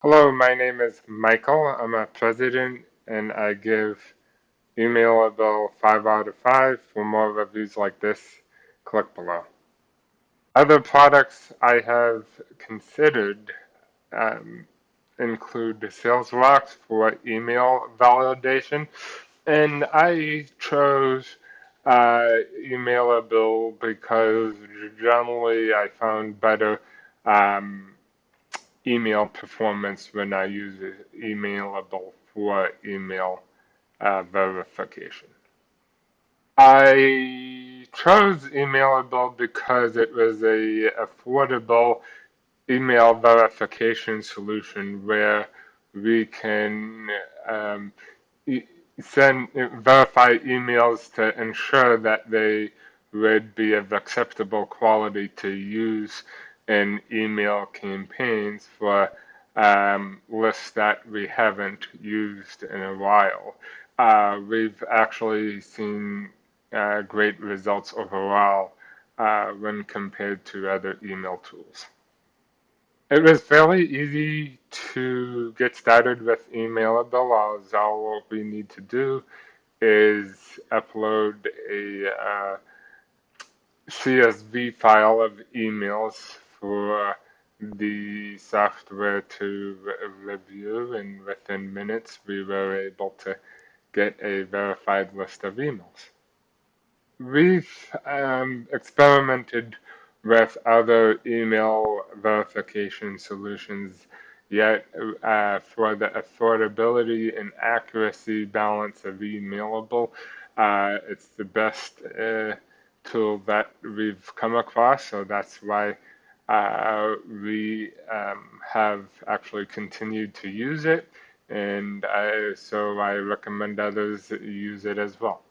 Hello, my name is Michael. I'm a president and I give Emailable 5 out of 5. For more reviews like this, click below. Other products I have considered um, include SalesLox for email validation, and I chose Emailable because generally I found better um, email performance when I use Emailable for email verification. I chose Emailable because it was a affordable email verification solution where we can e- send verify emails to ensure that they would be of acceptable quality to use in email campaigns for lists that we haven't used in a while. We've actually seen great results overall when compared to other email tools. It was fairly easy to get started with Emailable, as all we need to do is upload a CSV file of emails for the software to review, and within minutes we were able to get a verified list of emails. We've experimented with other email verification solutions, yet for the affordability and accuracy balance of Emailable, it's the best tool that we've come across, so that's why we have actually continued to use it, and so I recommend others use it as well.